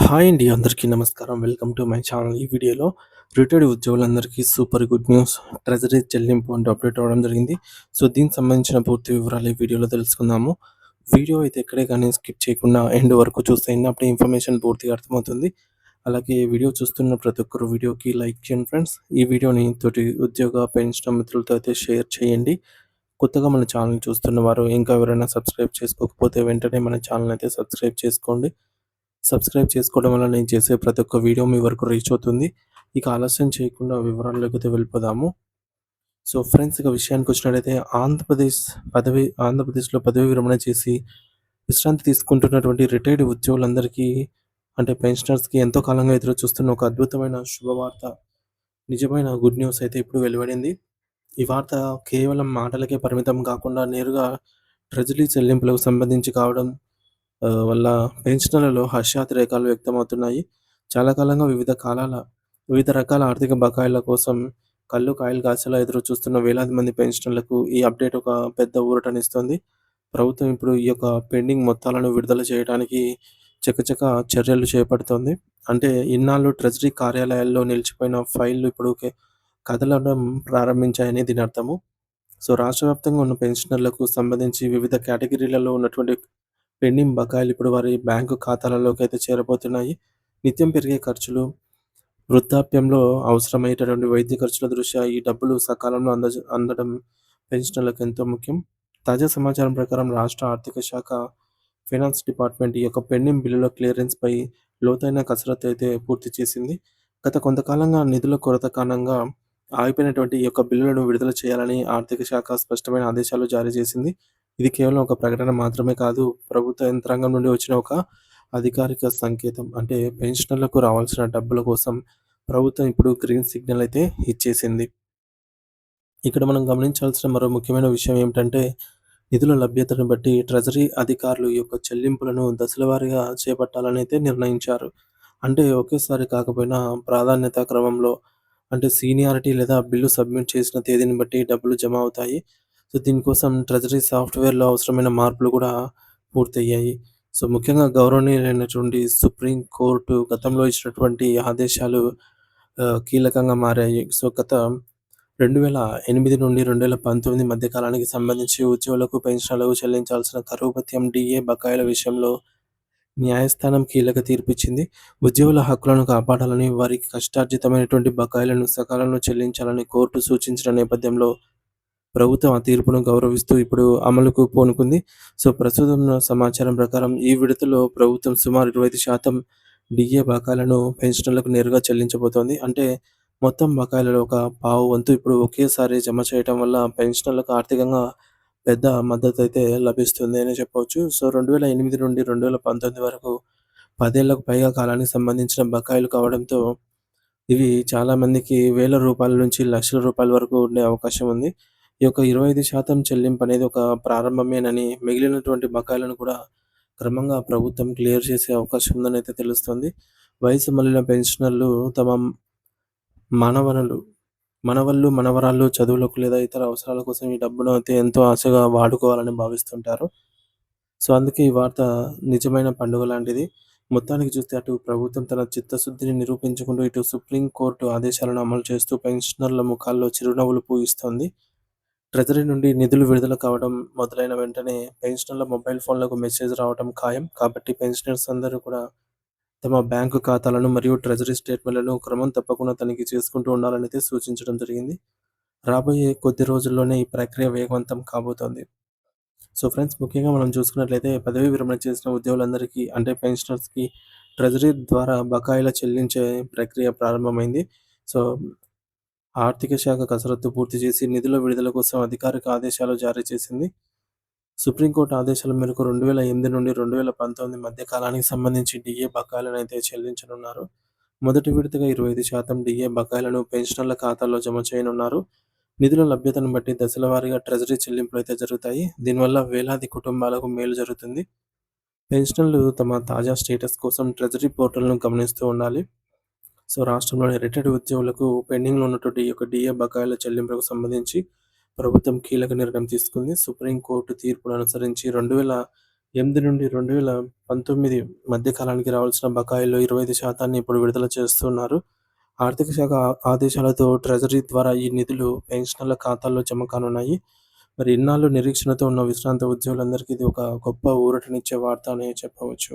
Hi అండి. అందరికీ నమస్కారం. Welcome to my channel. ఈ వీడియోలో రిటైర్డ్ ఉద్యోగులందరికీ సూపర్ గుడ్ న్యూస్. ట్రెజరీ చెల్లింపు అంటూ అప్డేట్ అవ్వడం జరిగింది. సో, దీనికి సంబంధించిన పూర్తి వివరాలు ఈ వీడియోలో తెలుసుకుందాము. వీడియో అయితే ఎక్కడే కానీ స్కిప్ చేయకుండా ఎండ్ వరకు చూసేయండి. అప్పుడే ఇన్ఫర్మేషన్ పూర్తిగా అర్థమవుతుంది. అలాగే వీడియో చూస్తున్న ప్రతి ఒక్కరు వీడియోకి లైక్ చేయండి ఫ్రెండ్స్. ఈ వీడియోని తోటి ఉద్యోగ, పెన్షన్ మిత్రులతో అయితే షేర్ చేయండి. కొత్తగా మన ఛానల్ చూస్తున్న వారు ఇంకా ఎవరైనా సబ్స్క్రైబ్ చేసుకోకపోతే వెంటనే మన ఛానల్ అయితే సబ్స్క్రైబ్ చేసుకోండి. సబ్స్క్రైబ్ చేసుకోవడం వల్ల నేను చేసే ప్రతి ఒక్క వీడియో మీ వరకు రీచ్ అవుతుంది. ఇక ఆలస్యం చేయకుండా వివరాల్లోకైతే వెళ్ళిపోదాము. సో ఫ్రెండ్స్, ఇక విషయానికొచ్చినట్లయితే ఆంధ్రప్రదేశ్‌లో పదవీ విరమణ చేసి విశ్రాంతి తీసుకుంటున్నటువంటి రిటైర్డ్ ఉద్యోగులందరికీ అంటే పెన్షనర్స్‌కి ఎంతో కాలంగా ఎదురు చూస్తున్న ఒక అద్భుతమైన శుభవార్త, నిజమైన గుడ్ న్యూస్ అయితే ఇప్పుడు వెలువడింది. ఈ వార్త కేవలం మాటలకే పరిమితం కాకుండా నేరుగా ట్రెజరీ చెల్లింపులకు సంబంధించి కావడం వల్ల పెన్షనర్లలో హర్షాతిరేకాలు వ్యక్తమవుతున్నాయి. చాలా కాలంగా వివిధ రకాల ఆర్థిక బకాయిల కోసం కళ్ళు కాయలు కాచేలా ఎదురు చూస్తున్న వేలాది మంది పెన్షనర్లకు ఈ అప్డేట్ ఒక పెద్ద ఊరటనిస్తోంది. ప్రభుత్వం ఇప్పుడు ఈ యొక్క పెండింగ్ మొత్తాలను విడుదల చేయడానికి చకచక చర్యలు చేపడుతోంది. అంటే ఇన్నాళ్ళు ట్రెజరీ కార్యాలయాల్లో నిలిచిపోయిన ఫైళ్లు ఇప్పుడు కదలడం ప్రారంభించాయని దీని అర్థము. సో, రాష్ట్ర వ్యాప్తంగా ఉన్న పెన్షనర్లకు సంబంధించి వివిధ కేటగిరీలలో ఉన్నటువంటి పెండింగ్ బకాయిలు ఇప్పుడు వారి బ్యాంకు ఖాతాలలోకైతే చేరబోతున్నాయి. నిత్యం పెరిగే ఖర్చులు, వృద్ధాప్యంలో అవసరమయ్యేటటువంటి వైద్య ఖర్చుల దృష్ట్యా ఈ డబ్బులు సకాలంలో అందడం పెన్షనర్లకు ఎంతో ముఖ్యం. తాజా సమాచారం ప్రకారం రాష్ట్ర ఆర్థిక శాఖ, ఫైనాన్స్ డిపార్ట్మెంట్ ఈ యొక్క పెండింగ్ బిల్లుల క్లియరెన్స్‌పై లోతైన కసరత్తు అయితే పూర్తి చేసింది. గత కొంతకాలంగా నిధుల కొరత కారణంగా ఆగిపోయినటువంటి ఈ యొక్క బిల్లులను విడుదల చేయాలని ఆర్థిక శాఖ స్పష్టమైన ఆదేశాలు జారీ చేసింది. ఇది కేవలం ఒక ప్రకటన మాత్రమే కాదు, ప్రభుత్వ యంత్రాంగం నుండి వచ్చిన ఒక అధికారిక సంకేతం. అంటే పెన్షనర్లకు రావాల్సిన డబ్బుల కోసం ప్రభుత్వం ఇప్పుడు గ్రీన్ సిగ్నల్ అయితే ఇచ్చేసింది. ఇక్కడ మనం గమనించాల్సిన మరో ముఖ్యమైన విషయం ఏమిటంటే, నిధుల లభ్యతను బట్టి ట్రెజరీ అధికారులు ఈ యొక్క చెల్లింపులను దశల వారీగా చేపట్టాలనైతే నిర్ణయించారు. అంటే ఒకేసారి కాకపోయినా ప్రాధాన్యత క్రమంలో, అంటే సీనియారిటీ లేదా బిల్లు సబ్మిట్ చేసిన తేదీని బట్టి డబ్బులు జమ అవుతాయి. సో, దీనికోసం ట్రెజరీ సాఫ్ట్‌వేర్‌లో అవసరమైన మార్పులు కూడా పూర్తయ్యాయి. సో, ముఖ్యంగా గౌరవనీయులైనటువంటి సుప్రీం కోర్టు గతంలో ఇచ్చినటువంటి ఆదేశాలు కీలకంగా మారాయి. సో, గత 2008 నుండి 2019 మధ్య కాలానికి సంబంధించి ఉద్యోగులకు, పెన్షనర్లకు చెల్లించాల్సిన కరువు భత్యం, డీఏ బకాయిల విషయంలో న్యాయస్థానం కీలక తీర్పిచ్చింది. ఉద్యోగుల హక్కులను కాపాడాలని, వారికి కష్టార్జితమైనటువంటి బకాయిలను సకాలంలో చెల్లించాలని కోర్టు సూచించిన నేపథ్యంలో ప్రభుత్వం ఆ తీర్పును గౌరవిస్తూ ఇప్పుడు అమలుకు పూనుకుంది. సో, ప్రస్తుతం ఉన్న సమాచారం ప్రకారం ఈ విడతలో ప్రభుత్వం సుమారు 25% డీఏ బకాయిలను పెన్షనర్లకు నేరుగా చెల్లించబోతోంది. అంటే మొత్తం బకాయిలలో ఒక పావు వంతు ఇప్పుడు ఒకేసారి జమ చేయటం వల్ల పెన్షనర్లకు ఆర్థికంగా పెద్ద మద్దతయితే లభిస్తుంది అనే చెప్పవచ్చు. సో, 2008 నుండి 2019 వరకు 10 ఏళ్లకు పైగా కాలానికి సంబంధించిన బకాయిలు కావడంతో ఇవి చాలా మందికి వేల రూపాయల నుంచి లక్షల రూపాయల వరకు ఉండే అవకాశం ఉంది. ఈ యొక్క 25% చెల్లింపనేది ఒక ప్రారంభమేనని, మిగిలినటువంటి బకాయిలను కూడా క్రమంగా ప్రభుత్వం క్లియర్ చేసే అవకాశం ఉందనైతే తెలుస్తుంది. వయసు మళ్ళిన పెన్షనర్లు తమ మనవనలు మనవరాళ్ళు చదువులకు లేదా ఇతర అవసరాల కోసం ఈ డబ్బును అయితే ఎంతో ఆశగా వాడుకోవాలని భావిస్తుంటారు. సో, అందుకే ఈ వార్త నిజమైన పండుగ లాంటిది. మొత్తానికి చూస్తే అటు ప్రభుత్వం తన చిత్తశుద్ధిని నిరూపించుకుంటూ, ఇటు సుప్రీం కోర్టు ఆదేశాలను అమలు చేస్తూ పెన్షనర్ల ముఖాల్లో చిరునవ్వులు పూయిస్తోంది. ట్రెజరీ నుండి నిధులు విడుదల కావడం మొదలైన వెంటనే పెన్షనర్ల మొబైల్ ఫోన్లకు మెసేజ్ రావడం ఖాయం. కాబట్టి పెన్షనర్స్ అందరూ కూడా తమ బ్యాంకు ఖాతాలను మరియు ట్రెజరీ స్టేట్‌మెంట్‌లను క్రమం తప్పకుండా తనిఖీ చేసుకుంటూ ఉండాలనైతే సూచించడం జరిగింది. రాబోయే కొద్ది రోజుల్లోనే ఈ ప్రక్రియ వేగవంతం కాబోతోంది. సో ఫ్రెండ్స్, ముఖ్యంగా మనం చూసుకున్నట్లయితే పదవీ విరమణ చేసిన ఉద్యోగులందరికీ అంటే పెన్షనర్స్‌కి ట్రెజరీ ద్వారా బకాయిల చెల్లించే ప్రక్రియ ప్రారంభమైంది. సో, ఆర్థిక శాఖ కసరత్తు పూర్తి చేసి నిధుల విడుదల కోసం అధికారిక ఆదేశాలు జారీ చేసింది. సుప్రీంకోర్టు ఆదేశాల మేరకు 2008 నుండి 2019 మధ్య కాలానికి సంబంధించి డీఏ బకాయిలనైతే చెల్లించనున్నారు. మొదటి విడతగా 25% డీఏ బకాయిలను పెన్షనర్ల ఖాతాల్లో జమ చేయనున్నారు. నిధుల లభ్యతను బట్టి దశల వారీగా ట్రెజరీ చెల్లింపులైతే జరుగుతాయి. దీనివల్ల వేలాది కుటుంబాలకు మేలు జరుగుతుంది. పెన్షనర్లు తమ తాజా స్టేటస్ కోసం ట్రెజరీ పోర్టల్‌ను గమనిస్తూ ఉండాలి. సో, రాష్ట్రంలోని రిటైర్డ్ ఉద్యోగులకు పెండింగ్‌లో ఉన్నటువంటి ఈ యొక్క డీఏ బకాయిల చెల్లింపులకు సంబంధించి ప్రభుత్వం కీలక నిర్ణయం తీసుకుంది. సుప్రీం కోర్టు తీర్పును అనుసరించి 8-2019 మధ్య కాలానికి రావాల్సిన బకాయిల్లో 25% ఇప్పుడు విడుదల చేస్తున్నారు. ఆర్థిక శాఖ ఆదేశాలతో ట్రెజరీ ద్వారా ఈ నిధులు పెన్షనర్ల ఖాతాల్లో జమ కానున్నాయి. మరి ఇన్నాళ్ళు నిరీక్షణతో ఉన్న విశ్రాంత ఉద్యోగులందరికీ ఇది ఒక గొప్ప ఊరటనిచ్చే వార్త అనే చెప్పవచ్చు.